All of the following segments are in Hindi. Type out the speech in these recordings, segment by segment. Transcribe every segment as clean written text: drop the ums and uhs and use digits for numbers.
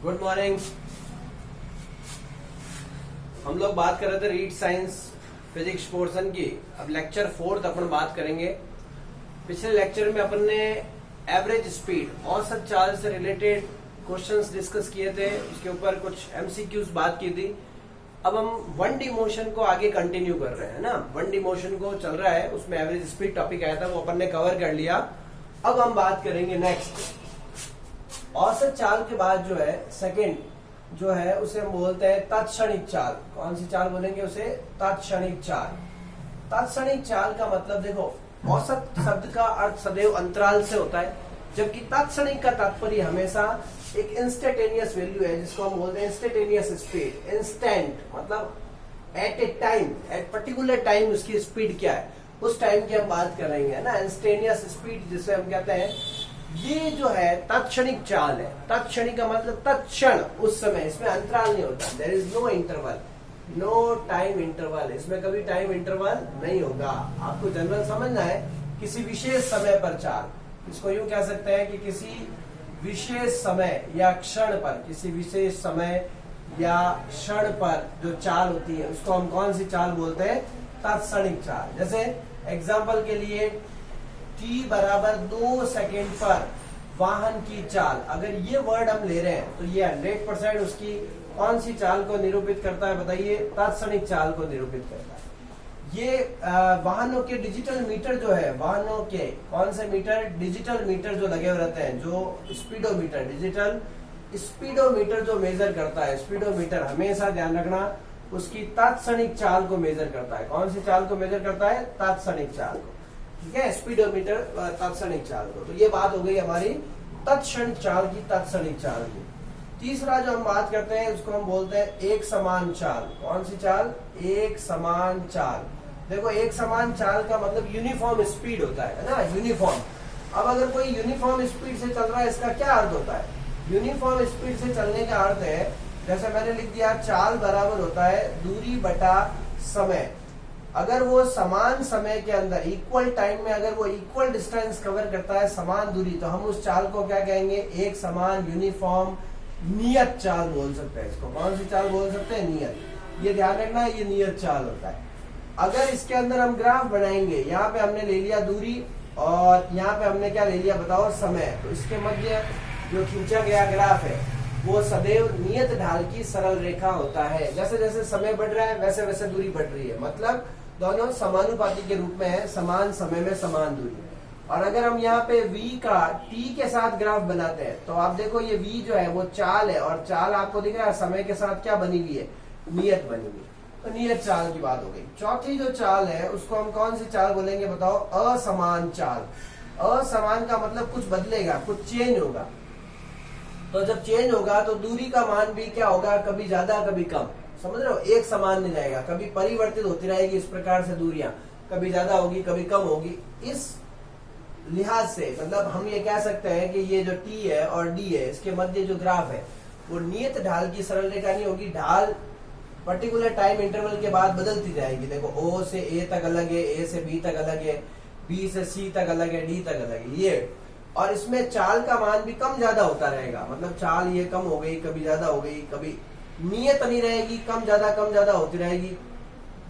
Good morning. हम लोग बात कर रहे थे रीड साइंस फिजिक्स पोर्शन की। अब लेक्चर 4 अपन बात करेंगे। पिछले लेक्चर में अपन ने एवरेज स्पीड औसत चाल से रिलेटेड क्वेश्चंस डिस्कस किए थे, उसके ऊपर कुछ एमसीक्यूज बात की थी। अब हम 1D मोशन को आगे कंटिन्यू कर रहे हैं ना। 1D मोशन को चल रहा है, उसमें एवरेज स्पीड टॉपिक आया था, वो अपन ने कवर कर लिया। अब हम बात करेंगे नेक्स्ट औसत चाल के बाद जो है सेकंड जो है उसे हम बोलते हैं तत्क्षणिक चाल। कौन सी चाल बोलेंगे उसे? तत्क्षणिक चाल। तत्क्षणिक चाल का मतलब देखो, औसत शब्द का अर्थ सदैव अंतराल से होता है, जबकि तत्क्षणिक का तात्पर्य हमेशा एक इंस्टेंटेनियस वैल्यू है, जिसको हम बोलते हैं इंस्टेंटेनियस स्पीड। इंस्टेंट मतलब at a time, at particular time उसकी स्पीड क्या है, उस टाइम की हम बात करेंगे ना। इंस्टेंटेनियस स्पीड जिसे हम कहते हैं, ये जो है तत्क्षणिक चाल है। तत्क्षणिक का मतलब तत्क्षण, उस समय, इसमें अंतराल नहीं होता। There is no interval, no time interval, इसमें कभी टाइम इंटरवल नहीं होगा। आपको जनरल समझना है, किसी विशेष समय पर चाल। इसको यूं कह सकते हैं कि किसी विशेष समय या क्षण पर, किसी विशेष समय या क्षण पर जो चाल होती है उसको हम कौन सी चाल बोलते हैं? तत्क्षणिक चाल। जैसे एग्जाम्पल के लिए t बराबर 2 सेकेंड पर वाहन की चाल, अगर ये वर्ड हम ले रहे हैं तो ये 100% उसकी कौन सी चाल को निरूपित करता है? बताइए। तत्क्षणिक चाल को निरूपित करता है। ये वाहनों के डिजिटल मीटर जो है, वाहनों के कौन से मीटर? डिजिटल मीटर जो लगे हुए रहते हैं, जो स्पीडोमीटर, डिजिटल स्पीडोमीटर जो मेजर करता है, स्पीडोमीटर हमेशा ध्यान रखना उसकी तत्क्षणिक चाल को मेजर करता है। कौन सी चाल को मेजर करता है? तत्क्षणिक चाल को। ठीक है, स्पीडोमीटर तत्क्षणिक चाल को। तो ये बात हो गई हमारी तत्क्षणिक चाल की, तत्क्षणिक चाल की। तीसरा जो हम बात करते हैं उसको हम बोलते हैं एक समान चाल। कौन सी चाल? एक समान चाल। देखो, एक समान चाल का मतलब यूनिफॉर्म स्पीड होता है ना, यूनिफॉर्म। अब अगर कोई यूनिफॉर्म स्पीड से चल रहा है, इसका क्या अर्थ होता है? यूनिफॉर्म स्पीड से चलने का अर्थ है, जैसे मैंने लिख दिया, चाल बराबर होता है दूरी बटा समय। अगर वो समान समय के अंदर, इक्वल टाइम में, अगर वो इक्वल डिस्टेंस कवर करता है, समान दूरी, तो हम उस चाल को क्या कहेंगे? एक समान यूनिफॉर्म नियत चाल बोल सकते हैं। इसको कौन सी चाल बोल सकते हैं? नियत। ये ध्यान रखना, ये नियत चाल होता है। अगर इसके अंदर हम ग्राफ बनाएंगे, यहाँ पे हमने ले लिया दूरी और यहाँ पे हमने क्या ले लिया बताओ? समय। तो इसके मध्य जो खींचा गया ग्राफ है वो सदैव नियत ढाल की सरल रेखा होता है। जैसे जैसे समय बढ़ रहा है वैसे वैसे दूरी बढ़ रही है, मतलब दोनों समानुपाती के रूप में है, समान समय में समान दूरी। और अगर हम यहाँ पे v का t के साथ ग्राफ बनाते हैं तो आप देखो, ये v जो है वो चाल है, और चाल आपको दिख रहा है समय के साथ क्या बनी हुई है? नियत बनी हुई। तो नियत चाल की बात हो गई। चौथी जो चाल है उसको हम कौन सी चाल बोलेंगे बताओ? असमान चाल। असमान का मतलब कुछ बदलेगा, कुछ चेंज होगा। तो जब चेंज होगा तो दूरी का मान भी क्या होगा? कभी ज्यादा कभी कम। समझ रहे हो? एक समान नहीं जाएगा, कभी परिवर्तित होती रहेगी। इस प्रकार से दूरियां कभी ज्यादा होगी कभी कम होगी। इस लिहाज से मतलब हम ये कह सकते हैं कि ये जो t है और d है, इसके मध्य जो ग्राफ है वो नियत ढाल की सरल रेखा नहीं होगी। ढाल पर्टिकुलर टाइम इंटरवल के बाद बदलती जाएगी। देखो, o से a तक अलग है, a से b तक अलग है, b से c तक अलग है, d तक अलग है, ये। और इसमें चाल का मान भी कम ज्यादा होता रहेगा, मतलब चाल ये कम हो गई, कभी ज्यादा हो गई, कभी नियत नहीं रहेगी, कम ज्यादा होती रहेगी,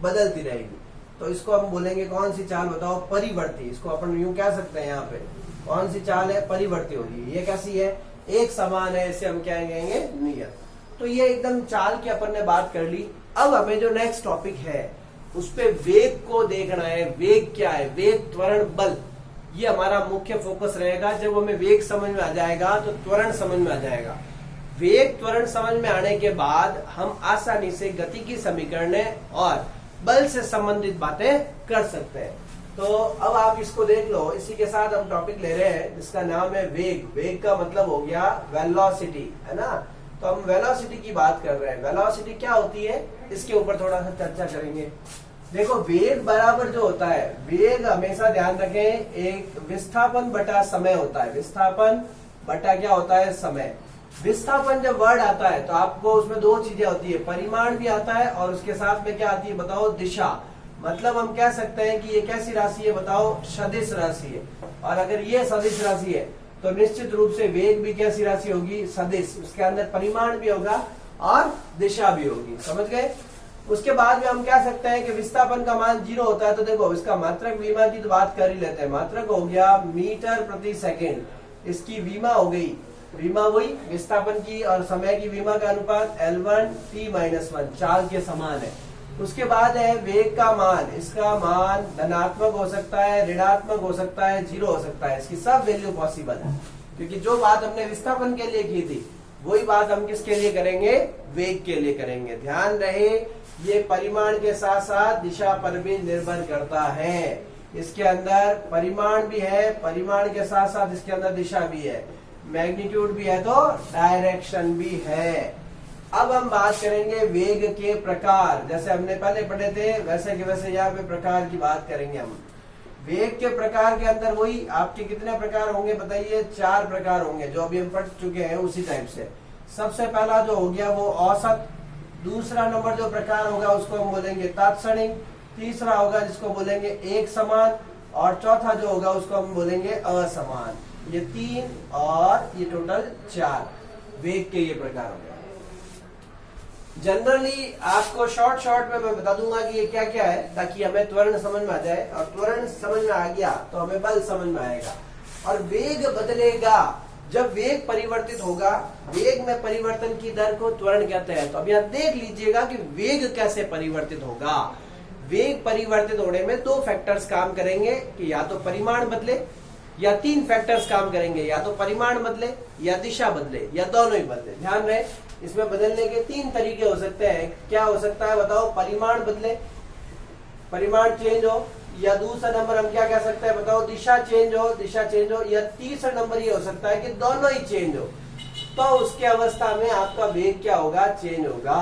बदलती रहेगी। तो इसको हम बोलेंगे कौन सी चाल बताओ? परिवर्ती। इसको अपन यूं कह सकते हैं, यहाँ पे कौन सी चाल है? परिवर्ती होगी। ये कैसी है? एक समान है, इसे हम क्या कहेंगे? नियत। तो ये एकदम चाल की अपन ने बात कर ली। अब हमें जो नेक्स्ट टॉपिक है उस पे वेग को देखना है। वेग क्या है? वेग, त्वरण, बल, ये हमारा मुख्य फोकस रहेगा। जब हमें वेग समझ में आ जाएगा तो त्वरण समझ में आ जाएगा। वेग त्वरण समझ में आने के बाद हम आसानी से गति की समीकरण और बल से संबंधित बातें कर सकते हैं। तो अब आप इसको देख लो। इसी के साथ हम टॉपिक ले रहे हैं जिसका नाम है वेग। वेग का मतलब हो गया वेलोसिटी, है ना। तो हम वेलोसिटी की बात कर रहे हैं। वेलोसिटी क्या होती है, इसके ऊपर थोड़ा सा चर्चा करेंगे। देखो, वेग बराबर जो होता है, वेग हमेशा ध्यान रखें, एक विस्थापन बटा समय होता है। विस्थापन बटा क्या होता है? समय। विस्थापन जब वर्ड आता है तो आपको उसमें दो चीजें होती है, परिमाण भी आता है और उसके साथ में क्या आती है बताओ? दिशा। मतलब हम कह सकते हैं कि ये कैसी राशि है बताओ? सदिश राशि है। और अगर ये सदिश राशि है तो निश्चित रूप से वेग भी कैसी राशि होगी, सदिश, उसके अंदर परिमाण भी होगा और दिशा भी होगी। समझ गए। उसके बाद में हम कह सकते हैं कि विस्थापन का मान 0 होता है, तो देखो इसका मात्रक विमा की तो बात कर ही लेते हैं। मात्रक हो गया मीटर प्रति सेकेंड, इसकी विमा हो गई, विमा वही विस्थापन की और समय की विमा का अनुपात L1 T-1 चाल के समान है। उसके बाद है वेग का मान, इसका मान धनात्मक हो सकता है, ऋणात्मक हो सकता है, 0 हो सकता है, इसकी सब वैल्यू पॉसिबल है। क्योंकि जो बात हमने विस्थापन के लिए की थी वही बात हम किसके लिए करेंगे, वेग के लिए करेंगे। ध्यान रहे ये परिमाण के साथ साथ दिशा पर भी निर्भर करता है। इसके अंदर परिमाण भी है, परिमाण के साथ साथ इसके अंदर दिशा भी है, मैग्नीट्यूड भी है तो डायरेक्शन भी है। अब हम बात करेंगे वेग के प्रकार, जैसे हमने पहले पढ़े थे वैसे के वैसे यहाँ पे प्रकार की बात करेंगे हम। वेग के प्रकार के अंदर वही आपके कितने प्रकार होंगे बताइए, 4 प्रकार होंगे जो अभी हम पढ़ चुके हैं उसी टाइप से। सबसे पहला जो हो गया वो औसत, दूसरा नंबर जो प्रकार होगा उसको हम बोलेंगे तात्क्षणिक, तीसरा होगा जिसको बोलेंगे एक समान, और चौथा जो होगा उसको हम बोलेंगे असमान। ये 3 और ये टोटल 4 वेग के ये प्रकार हो गए। जनरली आपको शॉर्ट में मैं बता दूंगा कि ये क्या क्या है, ताकि हमें त्वरण समझ में आ जाए, और त्वरण समझ में आ गया तो हमें बल समझ में आएगा। और वेग बदलेगा, जब वेग परिवर्तित होगा, वेग में परिवर्तन की दर को त्वरण कहते हैं। तो अभी आप देख लीजिएगा कि वेग कैसे परिवर्तित होगा। वेग परिवर्तित होने में 2 फैक्टर्स काम करेंगे, कि या तो परिमाण बदले या 3 फैक्टर्स काम करेंगे, या तो परिमाण बदले या दिशा बदले या दोनों ही बदले। ध्यान रहे इसमें बदलने के 3 तरीके हो सकते हैं। क्या हो सकता है बताओ, परिमाण बदले, परिमाण चेंज हो, या दूसरा नंबर हम क्या कह सकते हैं बताओ, दिशा चेंज हो, दिशा चेंज हो, या तीसरा नंबर ये हो सकता है कि दोनों ही चेंज हो। तो उसके अवस्था में आपका वेग क्या होगा, चेंज होगा।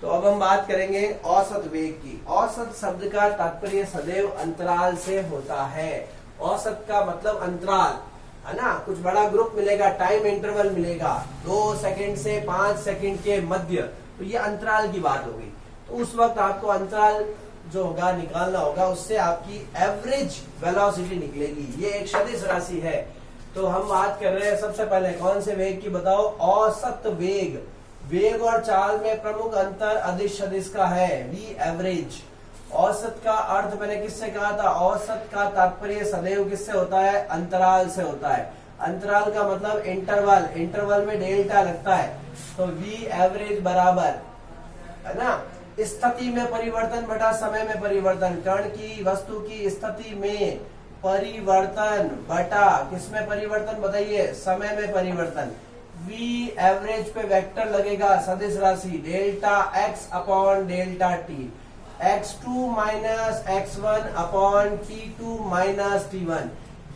तो अब हम बात करेंगे औसत वेग की। औसत शब्द का तात्पर्य सदैव अंतराल से होता है। औसत का मतलब अंतराल है ना, कुछ बड़ा ग्रुप मिलेगा, टाइम इंटरवल मिलेगा 2 सेकंड से 5 सेकंड के मध्य, तो ये अंतराल की बात होगी। तो उस वक्त आपको अंतराल जो होगा निकालना होगा, उससे आपकी एवरेज वेलोसिटी निकलेगी। ये एक सदिश राशि है। तो हम बात कर रहे हैं सबसे पहले कौन से वेग की बताओ, औसत वेग। वेग और चाल में प्रमुख अंतर अदिश सदिश का है, वी एवरेज। औसत का अर्थ मैंने किससे कहा था, औसत का तात्पर्य सदैव किससे होता है, अंतराल से होता है। अंतराल का मतलब इंटरवल, इंटरवल में डेल्टा लगता है। तो वी एवरेज बराबर है ना स्थिति में परिवर्तन बटा समय में परिवर्तन, कण की वस्तु की स्थिति में परिवर्तन बटा किसमें परिवर्तन बताइए, समय में परिवर्तन। वी एवरेज पे वेक्टर लगेगा सदिश राशि delta x upon delta T, x2 minus x1 upon t2 minus t1।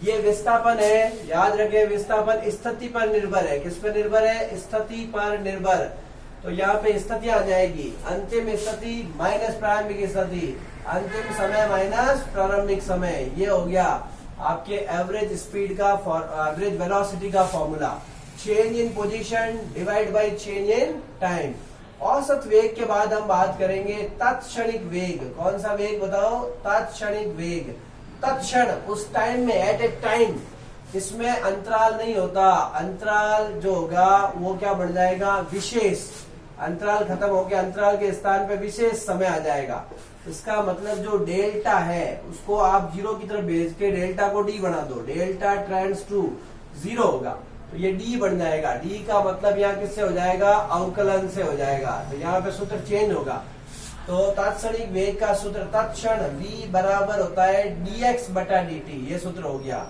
ये विस्थापन है, याद रखें विस्थापन स्थिति पर निर्भर है। किस पर निर्भर है, स्थिति पर निर्भर। तो यहाँ पे स्थिति आ जाएगी, अंतिम स्थिति माइनस प्रारंभिक स्थिति, अंतिम समय माइनस प्रारंभिक समय। ये हो गया आपके एवरेज स्पीड का, एवरेज वेलोसिटी का formula. Change in position divide by change in time. औसत वेग के बाद हम बात करेंगे तत्क्षणिक वेग। कौन सा वेग बताओ, तत्क्षणिक वेग। तत्क्षण, उस टाइम में, एट ए टाइम। इसमें अंतराल नहीं होता, अंतराल जो होगा वो क्या बन जाएगा, विशेष। अंतराल खत्म हो गया, अंतराल के स्थान पे विशेष समय आ जाएगा। इसका मतलब जो डेल्टा है उसको आप 0 की तरफ भेज के डेल्टा को डी बना दो, डेल्टा ट्रांस टू 0 होगा, तो ये डी बन जाएगा। डी का मतलब यहाँ किससे हो जाएगा, अवकलन से हो जाएगा। तो यहाँ पे सूत्र चेंज होगा। तो तात्क्षणिक वेग का सूत्र तत्क्षण v बराबर होता है dx बटा dt, ये सूत्र हो गया।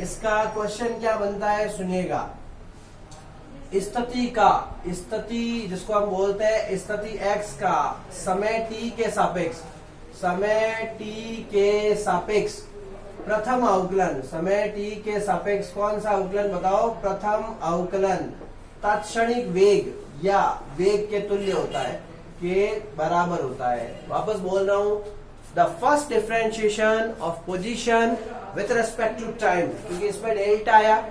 इसका क्वेश्चन क्या बनता है सुनिएगा, स्थिति का, स्थिति जिसको हम बोलते हैं स्थिति x का समय t के सापेक्ष, समय t के सापेक्ष प्रथम अवकलन, समय t के सापेक्ष कौन सा अवकलन बताओ, प्रथम अवकलन तात्क्षणिक वेग या वेग के तुल्य होता है, के बराबर होता है। वापस बोल रहा हूं, the first differentiation of position with respect to time, क्योंकि इसमें डेल्टा आया,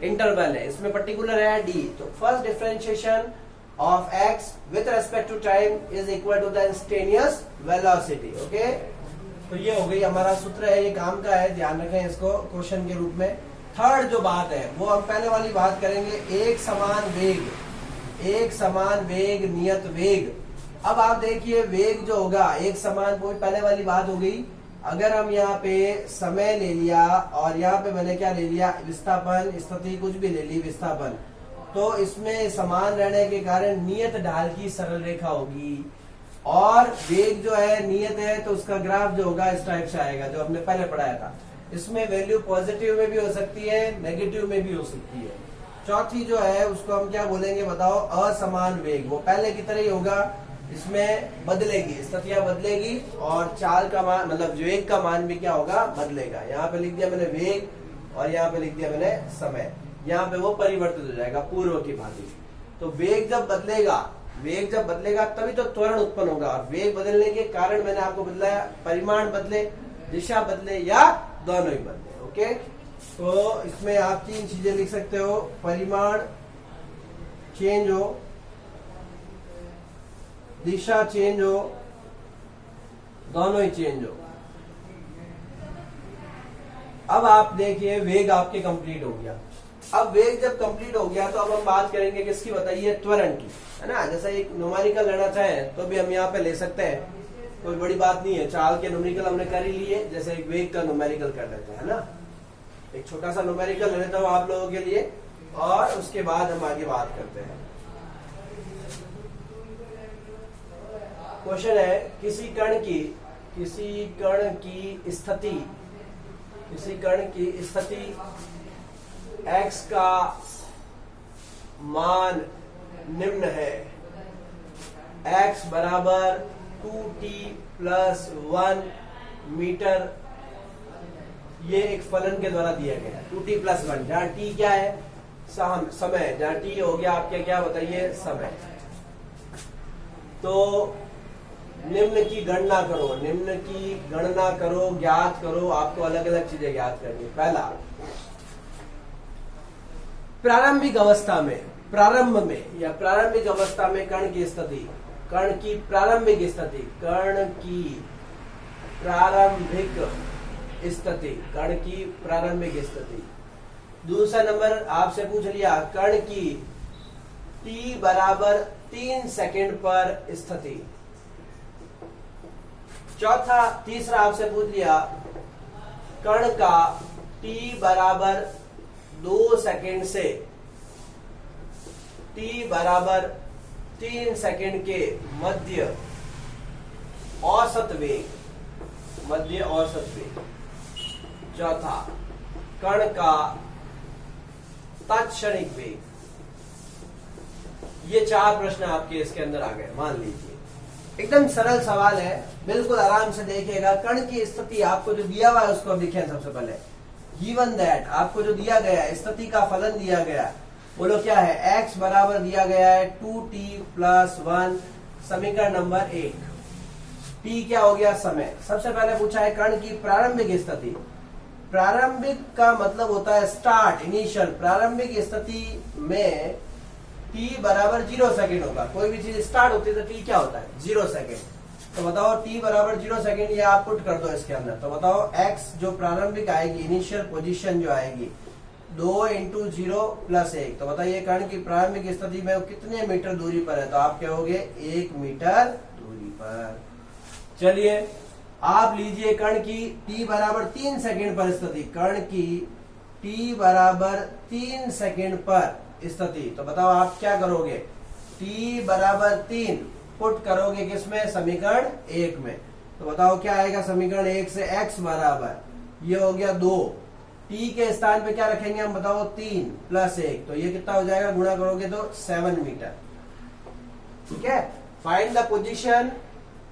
इंटरवल है, इसमें पर्टिकुलर है डी। तो first differentiation of x with respect to time is equal to the instantaneous velocity. Okay, तो ये हो गई हमारा सूत्र है, ये काम का है, ध्यान रखें इसको क्वेश्चन के रूप में। थर्ड जो बात है वो हम पहले वाली बात करेंगे, एक समान वेग नियत वेग। अब आप देखिए वेग जो होगा एक समान, वो पहले वाली बात हो गई। अगर हम यहाँ पे समय ले लिया और यहाँ पे मैंने क्या ले लिया, विस्थापन, स्थिति कुछ भी ले ली, विस्थापन, तो इसमें समान रहने के कारण नियत ढाल की सरल रेखा होगी। और वेग जो है नियत है तो उसका ग्राफ जो होगा इस टाइप से आएगा, जो हमने पहले पढ़ाया था। इसमें वैल्यू पॉजिटिव में भी हो सकती है, नेगेटिव में भी हो सकती है। चौथी जो है उसको हम क्या बोलेंगे बताओ, असमान वेग। वो पहले की तरह ही होगा, इसमें बदलेगी, स्थितियां बदलेगी और चाल का मान मतलब वेग का मान भी क्या होगा, बदलेगा। यहाँ पे लिख दिया मैंने वेग और यहाँ पे लिख दिया मैंने समय, यहाँ पे वो परिवर्तित हो जाएगा पूर्व की भांति। तो वेग जब बदलेगा तभी तो त्वरण उत्पन्न होगा। और वेग बदलने के कारण मैंने आपको बदलाया, परिमाण बदले, दिशा बदले या दोनों ही बदले। ओके, तो इसमें आप 3 चीजें लिख सकते हो, परिमाण चेंज हो, दिशा चेंज हो, दोनों ही चेंज हो। अब आप देखिए वेग आपके कंप्लीट हो गया। अब वेग जब कंप्लीट हो गया तो अब हम बात करेंगे किसकी, बताइए, त्वरण की, है ना। जैसे एक न्यूमेरिकल लेना चाहें तो भी हम यहाँ पे ले सकते हैं, कोई बड़ी बात नहीं है। चाल के न्यूमेरिकल हमने कर ही लिए, जैसे एक वेग का न्यूमेरिकल कर लेते हैं, है ना। एक छोटा सा न्यूमेरिकल ले लेता हूँ आप लोगों के लिए और उसके बाद हम आगे बात करते हैं। क्वेश्चन है, किसी कण की स्थिति x का मान निम्न है, x बराबर 2t + 1 मीटर, ये एक फलन के द्वारा दिया गया है। 2t + 1, जहां t क्या है, समय, जहां t हो गया आपके क्या, बताइए, समय। तो निम्न की गणना करो, ज्ञात करो। आपको अलग अलग चीजें ज्ञात करनी। पहला, प्रारंभिक अवस्था में कण की प्रारंभिक स्थिति। दूसरा नंबर आपसे पूछ लिया कण की t बराबर 3 सेकंड पर स्थिति। तीसरा आपसे पूछ लिया कण का t बराबर 2 सेकंड से t बराबर 3 सेकंड के मध्य औसत वेग। चौथा, कण का तत्क्षणिक वेग। ये 4 प्रश्न आपके इसके अंदर आ गए। मान लीजिए एकदम सरल सवाल है, बिल्कुल आराम से देखिएगा। कण की स्थिति आपको जो दिया हुआ है उसको लिखें सबसे पहले। गिवन दैट, आपको जो दिया गया है, स्थिति का फलन दिया गया, बोलो क्या है, x बराबर दिया गया है 2t + 1, समीकरण नंबर 1। t क्या हो गया, समय। सबसे पहले पूछा है कण की प्रारंभिक स्थिति। प्रारंभिक का मतलब होता है स्टार्ट, इनिशियल। प्रारंभिक स्थिति में t बराबर 0 सेकेंड होगा। कोई भी चीज स्टार्ट होती है तो t क्या होता है, 0 सेकेंड। तो बताओ t बराबर 0 सेकेंड, ये आप पुट कर दो इसके अंदर। तो बताओ x जो प्रारंभिक आएगी, इनिशियल पोजीशन जो आएगी, 2 × 0 + 1। तो बताइए कण की प्रारंभिक स्थिति में कितने मीटर दूरी पर है, तो आप कहोगे 1 मीटर दूरी पर। चलिए आप लीजिए कण की t बराबर 3 सेकेंड पर स्थिति, कण की t बराबर 3 सेकेंड पर स्थिति। तो बताओ आप क्या करोगे, t बराबर 3 पुट करोगे किसमें, समीकरण 1 में। तो बताओ क्या आएगा, समीकरण 1 से x बराबर, ये हो गया 2, t के स्थान पे क्या रखेंगे हम, बताओ 3 + 1, तो ये कितना हो जाएगा, गुणा करोगे तो 7 मीटर। ठीक है, find the position,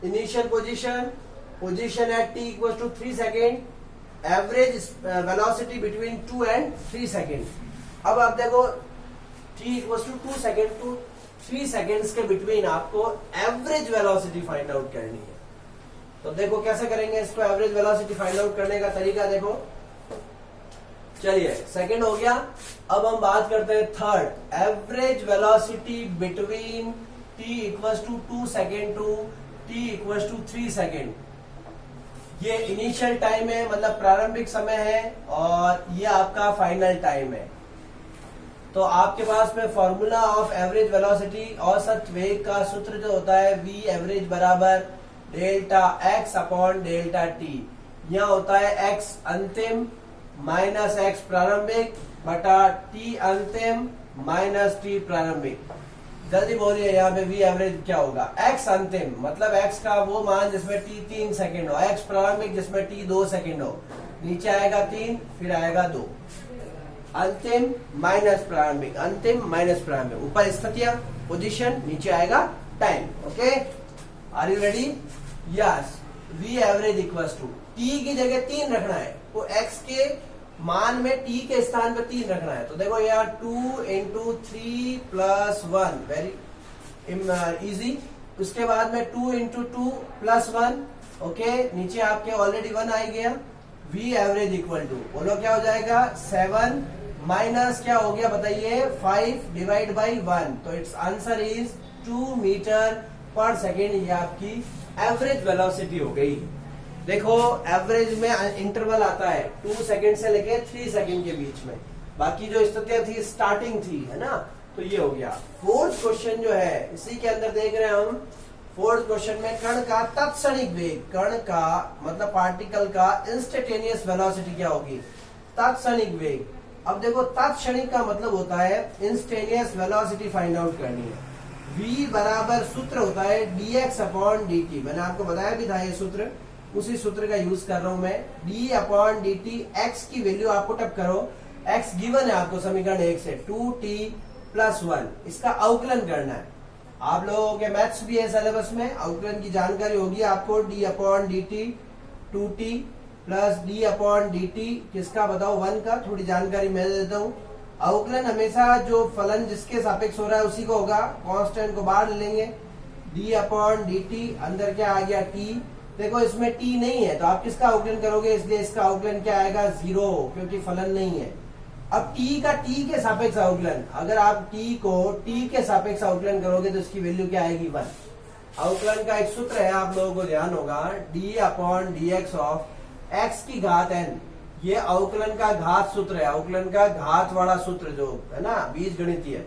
initial position at t = 3 second, average velocity between 2 and 3 second. अब आप देखो t = 2 सेकेंड टू 3 सेकेंड्स के बिटवीन आपको एवरेज वेलोसिटी फाइंड आउट करनी है। तो देखो कैसे करेंगे इसको, एवरेज वेलोसिटी फाइंड आउट करने का तरीका देखो। चलिए सेकंड हो गया, अब हम बात करते हैं third, average velocity between t = 2 second to t = 3 second. ये इनिशियल टाइम है, मतलब प्रारंभिक समय है, और ये आपका फाइनल टाइम है। तो आपके पास में फॉर्मूला ऑफ एवरेज वेलोसिटी, औसत वेग का सूत्र जो होता है वी एवरेज बराबर delta x upon delta T. यहाँ होता है एक्स अंतिम माइनस एक्स प्रारंभिक बटा टी अंतिम माइनस टी प्रारंभिक। जल्दी बोलिए यहाँ पे वी एवरेज क्या होगा? एक्स अंतिम मतलब एक्स का वो मान जिसमें टी 3 सेकेंड हो, एक्स प्रारंभिक जिसमें टी 2 सेकेंड हो, नीचे आएगा 3 फिर आएगा 2, अंतिम माइनस प्रारंभिक, अंतिम माइनस प्रारंभिक, ऊपर स्थितियां पोजीशन, नीचे आएगा time. Okay, are you ready? Yes, we average equals to T की जगह 3 रखना है, तो एक्स के मान में टी के स्थान पर 3 रखना है। तो देखो यार 2 इंटू 3 प्लस 1, वेरी इजी। उसके बाद में 2 इंटू 2 प्लस 1, ओके, नीचे आपके ऑलरेडी 1 आ गया। वी एवरेज इक्वल टू बोलो क्या हो जाएगा? 7 माइनस क्या हो गया बताइए? 5 डिवाइड बाई 1, तो इट्स आंसर इज 2 मीटर पर सेकेंड। ये आपकी एवरेज वेलोसिटी हो गई। देखो एवरेज में इंटरवल आता है 2 सेकेंड से लेके 3 सेकेंड के बीच में, बाकी जो स्थितियां थी स्टार्टिंग थी, है ना? तो ये हो गया। फोर्थ क्वेश्चन जो है इसी के अंदर देख रहे हैं हम। फोर्थ क्वेश्चन में कण का तत्क्षणिक वेग, कण का मतलब पार्टिकल का इंस्टेंटेनियस वेलोसिटी क्या होगी? तत्क्षणिक वेग। अब देखो तत्क्षणिक का मतलब होता है इंस्टेंटेनियस वेलोसिटी फाइंड आउट करनी है। v बराबर सूत्र होता है dx अपॉन dt। मैंने आपको बताया भी था ये सूत्र, उसी सूत्र का यूज कर रहा हूं मैं। d अपॉन dt, x की वैल्यू आप पुट अप करो, x गिवन है आपको समीकरण 1 से 2t प्लस 1, इसका अवकलन करना है। आप लोगों के मैथ्स भी है सिलेबस में, अवकलन की जानकारी होगी आपको। d upon dt 2t plus d upon dt किसका बताओ? 1 का। थोड़ी जानकारी मैं दे देता हूँ। अवकलन हमेशा जो फलन जिसके सापेक्ष हो रहा है उसी को होगा, कांस्टेंट को बाहर ले लेंगे। d अपॉन dt, अंदर क्या आ गया? t। देखो इसमें t नहीं है तो आप किसका अवकलन करोगे? इसलिए इसका अवकलन क्या आएगा? 0, क्योंकि फलन नहीं है। अब t का t के सापेक्ष अवकलन, अगर आप t को t के सापेक्ष अवकलन करोगे तो इसकी वैल्यू क्या आएगी? 1। अवकलन का एक सूत्र है, आप लोगों को ध्यान होगा, d upon dx of x की घात n। ये अवकलन का घात सूत्र है, अवकलन का घात वाला सूत्र जो है ना बीज गणितीय,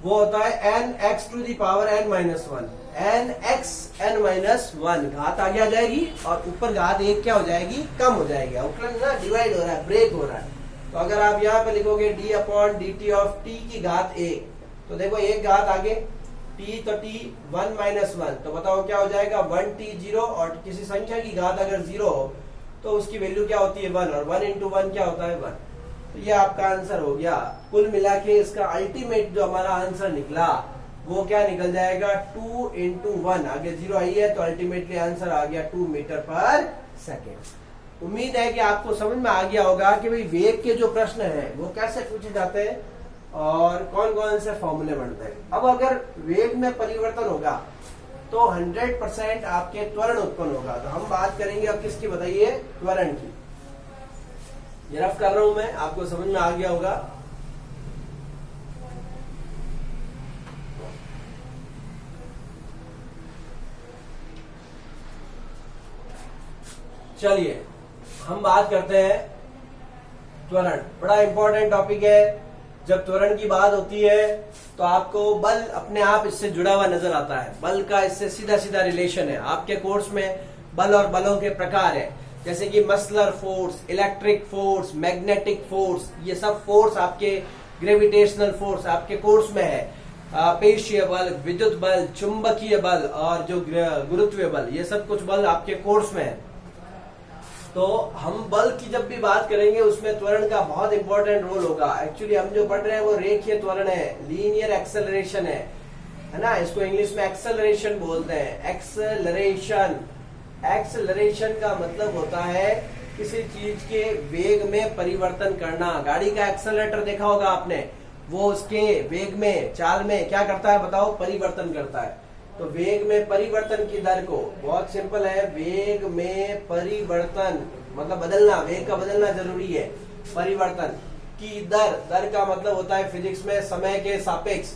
वो होता है n x to the power n minus 1, n x n minus 1। घात आगे आ जाएगी और ऊपर घात 1 क्या हो जाएगी? कम हो जाएगी। अवकलन ना डिवाइड हो रहा है, ब्रेक हो रहा है। तो अगर आप यहाँ पे लिखोगे d upon dt of t की घात 1, तो देखो एक घात आगे t, तो t 1 माइनस 1, तो बताओ क्या हो जाएगा? 1t 0, और किसी संख्या की घात अगर 0 हो तो उसकी वैल्यू क्या होती है? 1, और 1 इंटू 1 क्या होता है? 1। तो ये आपका आंसर हो गया। कुल मिला के इसका अल्टीमेट जो हमारा आंसर निकला वो क्या निकल जाएगा? 2 इंटू 1, आगे 0 आई है तो अल्टीमेटली आंसर आ गया 2 मीटर पर सेकेंड। उम्मीद है कि आपको समझ में आ गया होगा कि भाई वेग के जो प्रश्न हैं वो कैसे पूछे जाते हैं और कौन कौन से फॉर्मूले बनते हैं। अब अगर वेग में परिवर्तन होगा तो 100% आपके त्वरण उत्पन्न होगा। तो हम बात करेंगे अब किसकी बताइए? त्वरण की। ये रफ कर रहा हूं मैं, आपको समझ में आ गया होगा। चलिए हम बात करते हैं त्वरण। बड़ा इंपॉर्टेंट टॉपिक है। जब त्वरण की बात होती है तो आपको बल अपने आप इससे जुड़ा हुआ नजर आता है। बल का इससे सीधा सीधा रिलेशन है। आपके कोर्स में बल और बलों के प्रकार है, जैसे कि muscular force, electric force, magnetic force, ये सब फोर्स आपके ग्रेविटेशनल फोर्स आपके कोर्स में है। पेशीय बल, विद्युत बल, चुंबकीय बल और जो गुरुत्वीय बल, ये सब कुछ बल आपके कोर्स में है। तो हम बल की जब भी बात करेंगे उसमें त्वरण का बहुत इंपॉर्टेंट रोल होगा। एक्चुअली हम जो पढ़ रहे हैं वो रेखीय त्वरण है, लीनियर एक्सेलरेशन है ना? इसको इंग्लिश में एक्सेलरेशन बोलते हैं। एक्सेलरेशन, एक्सेलरेशन का मतलब होता है किसी चीज के वेग में परिवर्तन करना। गाड़ी का एक्सेलरेटर देखा होगा आपने, वो उसके वेग में, चाल में क्या करता है बताओ? परिवर्तन करता है। तो वेग में परिवर्तन की दर को, बहुत सिंपल है, वेग में परिवर्तन मतलब बदलना, वेग का बदलना जरूरी है। परिवर्तन की दर, दर का मतलब होता है फिजिक्स में समय के सापेक्ष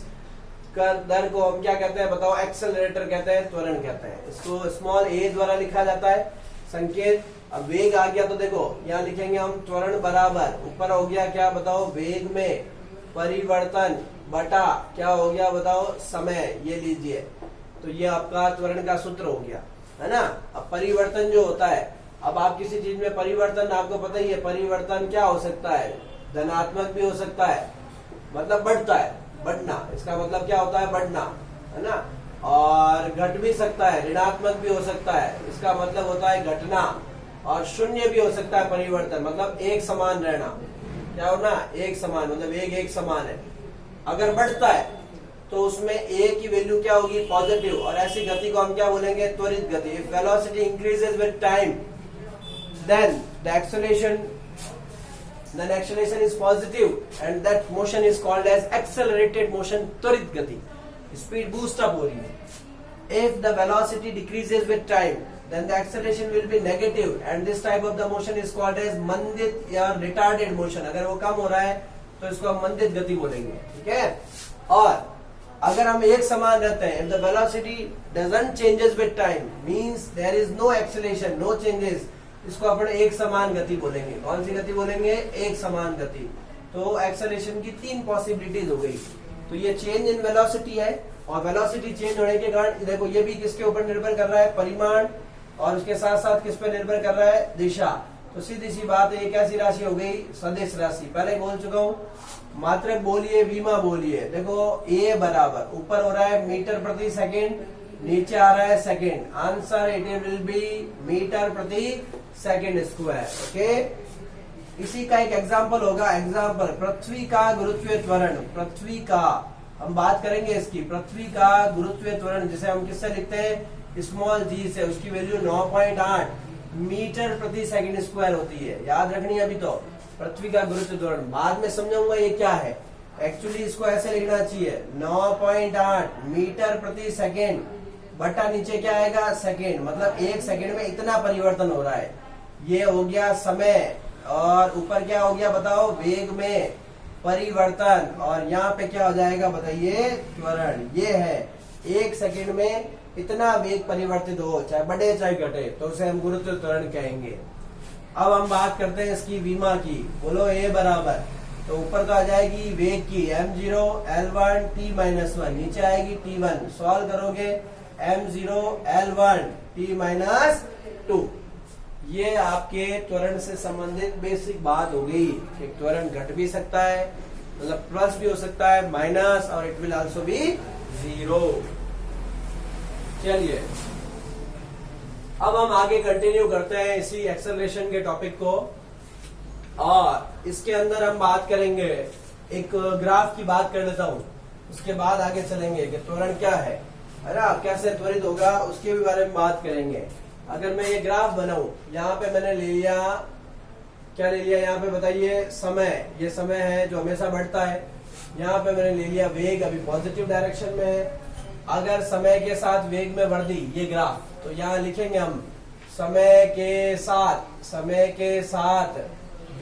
कर दर को हम क्या कहते हैं बताओ? एक्सेलरेटर कहते हैं, त्वरण कहते हैं। इसको स्मॉल a द्वारा लिखा जाता है। संकेत। अब वेग आ गया तो देखो यहाँ लिखेंगे हम त्वरण बराबर ऊपर हो गया क्या बताओ, वेग में परिवर्तन बटा क्या हो गया बताओ, समय। ये लीजिए, तो ये आपका त्वरण का सूत्र हो गया, है ना। अब परिवर्तन जो होता है, अब आप किसी चीज में परिवर्तन, आपको पता ही है परिवर्तन क्या हो सकता है, धनात्मक भी हो सकता है, मतलब बढ़ता है, बढ़ना, इसका मतलब क्या होता है, बढ़ना, है ना। और घट भी सकता है, ऋणात्मक भी हो सकता है, इसका मतलब होता है घटना। और शून्य भी हो सकता है परिवर्तन, मतलब एक समान रहना, क्या होना, एक समान, मतलब वेग एक समान है। अगर बढ़ता है तो उसमें ए की वैल्यू क्या होगी, पॉजिटिव, और ऐसी गति को हम क्या बोलेंगे, त्वरित गति। If velocity increases with time then the acceleration is positive and that motion is called as accelerated motion, त्वरित गति, स्पीड बूस्ट अप हो रही है। If the velocity decreases with time then the acceleration will be negative and this type of the motion is called as मंदित या retarded motion। अगर वो कम हो रहा है तो इसको हम मंदित गति बोलेंगे, ठीक है। और अगर हम एक समान रहते हैं, if the velocity doesn't changes with time means there is no acceleration, no changes, इसको अपन एक समान गति बोलेंगे। कौन सी गति बोलेंगे, एक समान गति। तो एक्सेलरेशन की तीन पॉसिबिलिटीज हो गई। तो ये चेंज इन वेलोसिटी है, और वेलोसिटी चेंज होने के कारण देखो ये भी किसके ऊपर निर्भर कर रहा है, परिमाण, और उसके साथ साथ किस पर निर्भर कर रहा है, दिशा। तो सीधी सी बात है, ये कैसी राशि हो गई, सदिश राशि। पहले बोल चुका हूं, मात्रक बोलिए, विमा बोलिए। देखो ए बराबर ऊपर हो रहा है मीटर प्रति सेकेंड, नीचे आ रहा है second, answer it will be metre प्रति सेकेंड स्क्वायर। ओके, इसी का एक एग्जाम्पल होगा, एग्जाम्पल पृथ्वी का गुरुत्वीय त्वरण। पृथ्वी का हम बात करेंगे इसकी, पृथ्वी का गुरुत्वीय त्वरण जिसे हम किससे लिखते हैं, स्मॉल जी से, उसकी वैल्यू 9.8 मीटर प्रति सेकंड स्क्वायर होती है। याद रखनी है अभी तो पृथ्वी का गुरुत्वीय त्वरण, बाद में समझाऊंगा ये क्या है। एक्चुअली इसको ऐसे लिखना चाहिए, 9.8 मीटर प्रति सेकेंड बटा नीचे क्या आएगा, सेकेंड, मतलब एक सेकेंड में इतना परिवर्तन हो रहा है। ये हो गया समय, और ऊपर क्या हो गया बताओ, वेग में परिवर्तन, और यहाँ पे क्या हो जाएगा बताइए, त्वरण। ये है एक सेकेंड में इतना वेग परिवर्तित हो, चाहे बढ़े चाहे घटे, तो उसे हम गुरुत्व त्वरण कहेंगे। अब हम बात करते हैं इसकी विमा की। बोलो ए बराबर, तो ऊपर तो आ जाएगी वेग की m0 l1 t-1, नीचे आएगी t1, सॉल्व करोगे m0 l1 t-2। ये आपके त्वरण से संबंधित बेसिक बात हो गई। एक त्वरण घट भी सकता है, मतलब प्लस भी हो सकता है, माइनस, और it will also be zero. चलिए अब हम आगे कंटिन्यू करते हैं इसी एक्सेलरेशन के टॉपिक को, और इसके अंदर हम बात करेंगे, एक ग्राफ की बात कर लेता हूं, उसके बाद आगे चलेंगे कि त्वरण क्या है ना, कैसे त्वरित होगा उसके भी बारे में बात करेंगे। अगर मैं ये ग्राफ बनाऊं, यहाँ पे मैंने ले लिया, क्या ले लिया यहाँ पे बताइए, समय। ये समय है जो हमेशा बढ़ता है। यहाँ पे मैंने ले लिया वेग, अभी पॉजिटिव डायरेक्शन में है। अगर समय के साथ वेग में वृद्धि, ये ग्राफ, तो यहाँ लिखेंगे हम समय के साथ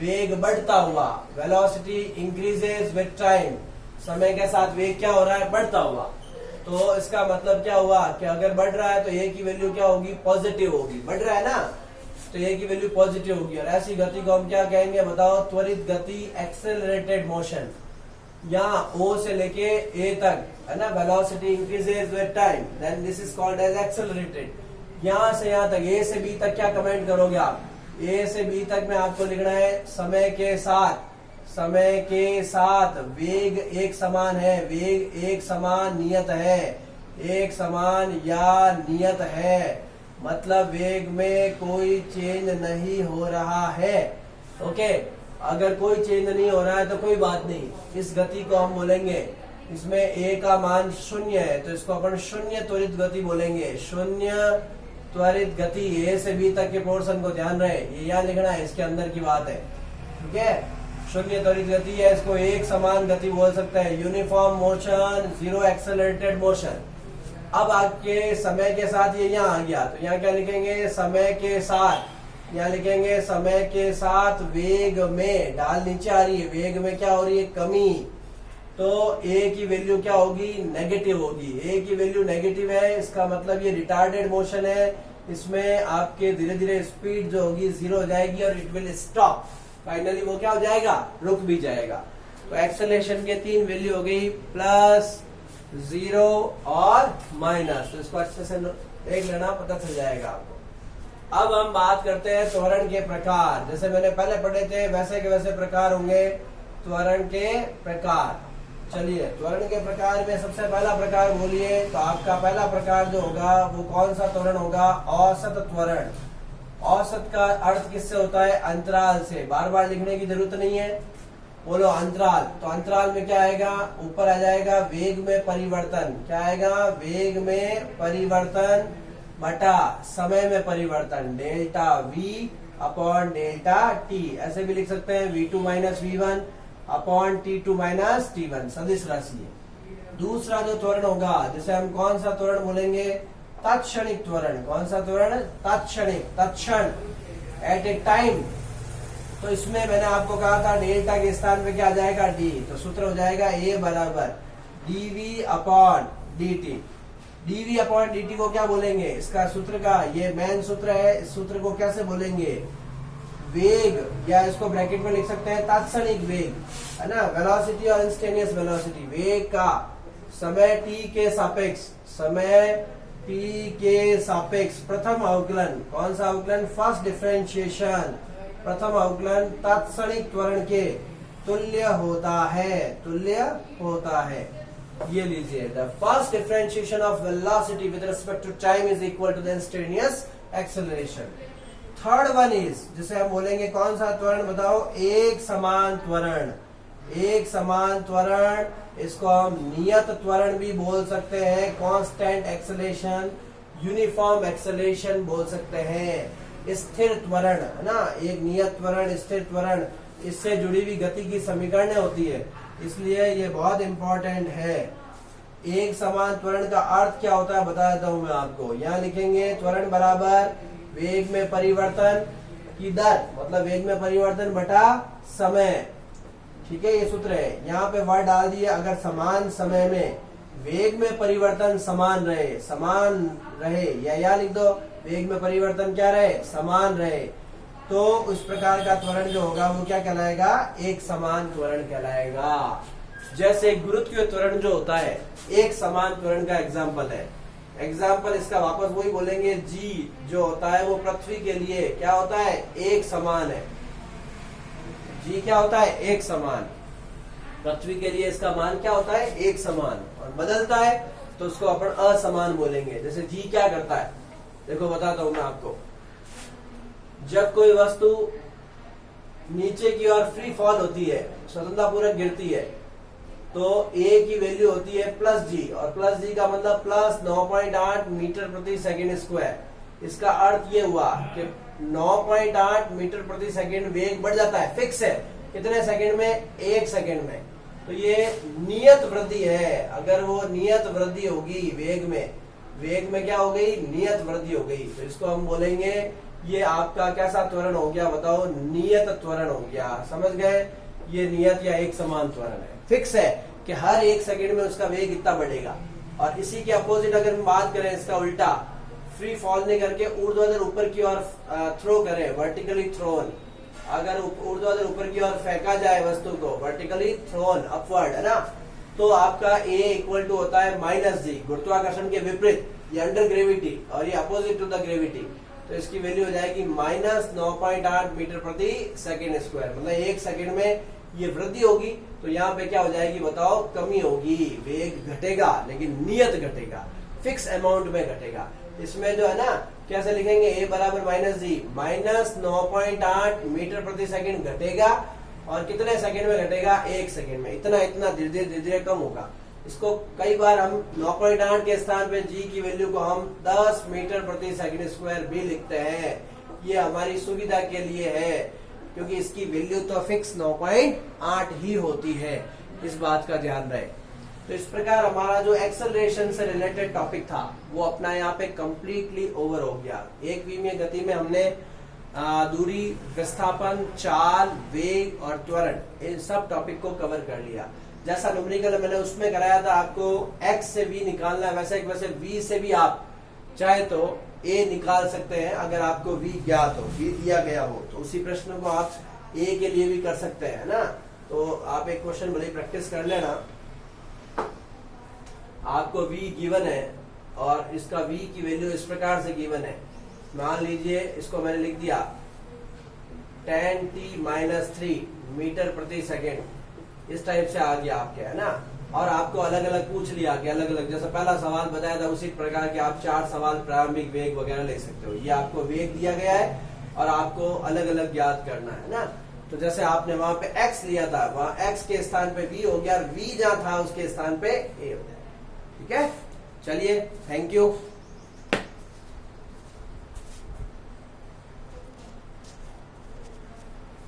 वेग बढ़ता हुआ, वेलोसिटी इंक्रीजेस विद टाइम। समय के साथ वेग क्या हो रहा है, बढ़ता हुआ। तो इसका मतलब क्या हुआ कि अगर बढ़ रहा है तो ए की वैल्यू क्या होगी, पॉजिटिव होगी। बढ़ रहा है ना, तो ए की वैल्यू पॉजिटिव होगी। और ऐसी गति को हम क्या कहेंगे बताओ, त्वरित गति, एक्सेलरेटेड मोशन। यहाँ ओ से लेके ए तक, है ना, velocity increases with time, then this is called as accelerated. यहाँ से यहाँ तक, ए से बी तक क्या कमेंट करोगे आप, ए से बी तक में आपको लिखना है समय के साथ वेग एक समान है, वेग एक समान नियत है, एक समान या नियत है, मतलब वेग में कोई चेंज नहीं हो रहा है। ओके, अगर कोई चेंज नहीं हो रहा है तो कोई बात नहीं, इस गति को हम बोलेंगे, इसमें ए का मान 0 है तो इसको अपन शून्य त्वरित गति बोलेंगे। शून्य त्वरित गति, ए से बी तक के पोर्शन को ध्यान रहे, ये यहाँ लिखना है, इसके अंदर की बात है, ठीक है। शून्य त्वरित गति है, इसको एक समान गति बोल सकते हैं, uniform motion, zero accelerated motion. अब आपके समय के साथ ये यहाँ आ गया, तो यहाँ क्या लिखेंगे, समय के साथ, यहाँ लिखेंगे समय के साथ वेग में, डाल नीचे आ रही है, वेग में क्या हो रही है, कमी। तो ए की वैल्यू क्या होगी, नेगेटिव होगी। ए की वैल्यू नेगेटिव है, इसका मतलब ये रिटार्डेड मोशन है, इसमें आपके धीरे धीरे स्पीड जो होगी 0 हो जाएगी और इट विल स्टॉप, फाइनली वो क्या हो जाएगा, रुक भी जाएगा। तो एक्सेलरेशन के 3 वैल्यू हो गई, प्लस, 0 और माइनस। तो इसको अच्छे से देख लेना, पता चल जाएगा आपको। अब हम बात करते हैं त्वरण के प्रकार। जैसे मैंने पहले पढ़े थे वैसे के वैसे प्रकार होंगे त्वरण के प्रकार। चलिए, त्वरण के प्रकार में सबसे पहला प्रकार बोलिए, तो आपका पहला प्रकार जो होगा वो कौन सा त्वरण होगा, औसत त्वरण। औसत का अर्थ किससे होता है, अंतराल से। बार बार लिखने की जरूरत नहीं है, बोलो अंतराल। तो अंतराल में क्या आएगा, ऊपर आ जाएगा वेग में परिवर्तन। क्या आएगा, वेग में परिवर्तन बटा समय में परिवर्तन, delta we upon delta T. ऐसे भी लिख सकते हैं V2 minus V1 upon T2 minus T1, सदिश राशि है। दूसरा जो त्वरण होगा, जैसे हम कौन सा त्वरण बोलेंगे, तत्क्षणिक त्वरण। कौन सा त्वरण, तत्क्षणिक, तत्क्षण, एट ए टाइम। तो इसमें मैंने आपको कहा था डेल्टा के स्थान पे क्या आ जाएगा, डी। तो सूत्र हो जाएगा ए बराबर dv upon dt। dv upon dt को क्या बोलेंगे, इसका सूत्र का ये मेन सूत्र है। इस सूत्र को कैसे बोलेंगे, वेग, या इसको ब्रैकेट में लिख सकते हैं तात्क्षणिक वेग, है ना, वेलोसिटी और इंस्टेंटेनियस वेलोसिटी। वेग का समय t के सापेक्ष, समय t के सापेक्ष प्रथम अवकलन। कौन सा अवकलन, फर्स्ट डिफरेंशिएशन। प्रथम अवकलन तात्क्षणिक त्वरण के तुल्य होता है, तुल्य होता है। ये लीजिए, the first differentiation of velocity with respect to time is equal to the instantaneous acceleration. Third one is, जिसे हम बोलेंगे कौन सा त्वरण बताओ, एक समान त्वरण। एक समान त्वरण, इसको हम नियत त्वरण भी बोल सकते हैं, कांस्टेंट एक्सेलरेशन, यूनिफॉर्म एक्सेलरेशन बोल सकते हैं। स्थिर त्वरण, है ना, एक नियत त्वरण, स्थिर त्वरण, इससे जुड़ी हुई गति की समीकरणें होती है, इसलिए ये बहुत इंपॉर्टेंट है। एक समान त्वरण का अर्थ क्या होता है बता देता हूं मैं आपको। यहाँ लिखेंगे त्वरण बराबर वेग में परिवर्तन की दर, मतलब वेग में परिवर्तन बटा समय। ठीक है, ये सूत्र है। यहाँ पे वर्ड डाल दिए, अगर समान समय में वेग में परिवर्तन समान रहे, समान रहे, या यहाँ लिख दो वेग में परिवर्तन क्या रहे, समान रहे, तो उस प्रकार का त्वरण जो होगा वो क्या कहलाएगा, एक समान त्वरण कहलाएगा। जैसे गुरुत्वीय त्वरण जो होता है एक समान त्वरण का एग्जाम्पल है। एग्जाम्पल इसका वापस वही बोलेंगे, जी जो होता है वो पृथ्वी के लिए क्या होता है, एक समान है। जी क्या होता है, एक समान। पृथ्वी के लिए इसका मान क्या होता है, एक समान, और बदलता है तो उसको अपन असमान बोलेंगे। जैसे जी क्या करता है, देखो बताता हूं मैं आपको। जब कोई वस्तु नीचे की ओर फ्री फॉल होती है, स्वतंत्रतापूर्वक गिरती है, तो ए की वैल्यू होती है प्लस जी, और प्लस जी का मतलब प्लस 9.8 मीटर प्रति सेकेंड स्क्वायर। इसका अर्थ ये हुआ कि 9.8 मीटर प्रति सेकेंड वेग बढ़ जाता है, फिक्स है। कितने सेकेंड में, एक सेकेंड में। तो ये नियत वृद्धि है। अगर वो नियत वृद्धि होगी वेग में क्या हो गई, नियत वृद्धि हो गई, तो इसको हम बोलेंगे ये आपका कैसा त्वरण हो गया बताओ, नियत त्वरण हो गया। समझ गए, ये नियत या एक समान त्वरण है, फिक्स है कि हर एक सेकंड में उसका वेग इतना बढ़ेगा। और इसी के अपोजिट अगर हम बात करें, इसका उल्टा, फ्री फॉल नहीं करके ऊर्ध्वाधर ऊपर की ओर थ्रो करें, वर्टिकली थ्रोन। अगर ऊर्ध्वाधर ऊपर की ओर फेंका जाए वस्तु को, वर्टिकली थ्रोन अपवर्ड, है ना, तो आपका ए इक्वल टू होता है माइनस जी, गुरुत्वाकर्षण के विपरीत, ये अंडर ग्रेविटी और ये अपोजिट टू द ग्रेविटी। तो इसकी वैल्यू हो जाएगी माइनस 9.8 मीटर प्रति सेकेंड स्क्वायर। मतलब एक सेकेंड में ये वृद्धि होगी, तो यहाँ पे क्या हो जाएगी बताओ, कमी होगी। वेग घटेगा लेकिन नियत घटेगा, फिक्स अमाउंट में घटेगा। इसमें जो है ना, कैसे लिखेंगे, ए बराबर माइनस जी, माइनस 9.8 मीटर प्रति सेकेंड घटेगा, और कितने सेकेंड में घटेगा, एक सेकेंड में। इतना इतना धीरे धीरे कम होगा। इसको कई बार हम 9.8 के स्थान पे जी की वैल्यू को हम 10 मीटर प्रति सेकेंड स्क्वायर भी लिखते हैं। ये हमारी सुविधा के लिए है, क्योंकि इसकी वैल्यू तो फिक्स 9.8 ही होती है, इस बात का ध्यान रहे। तो इस प्रकार हमारा जो एक्सेलरेशन से रिलेटेड टॉपिक था वो अपना यहाँ पे कंप्लीटली ओवर हो गया। एक विमीय गति में हमने दूरी, विस्थापन, चाल, वेग और त्वरण, इन सब टॉपिक को कवर कर लिया। जैसा न्यूमेरिकल मैंने उसमें कराया था आपको x से v निकालना है, वैसे v से भी आप चाहे तो ए निकाल सकते हैं अगर आपको वी ज्ञात हो, वी दिया गया हो तो उसी प्रश्न को आप ए के लिए भी कर सकते हैं ना। तो आप एक क्वेश्चन भले प्रैक्टिस कर लेना। आपको v गिवन है और इसका v की वैल्यू इस प्रकार से गिवन है। मान लीजिए इसको मैंने लिख दिया 10t-3 मीटर प्रति सेकेंड, इस टाइप से आ गया आपके, है ना। और आपको अलग अलग पूछ लिया कि अलग अलग, जैसा पहला सवाल बताया था उसी प्रकार के आप 4 सवाल प्रारंभिक वेग वगैरह ले सकते हो। ये आपको वेग दिया गया है और आपको अलग अलग ज्ञात करना है ना। तो जैसे आपने वहां पे x लिया था, वहां x के स्थान पे v हो गया और v जहां था उसके स्थान पे a हो गया। ठीक है, चलिए, थैंक यू।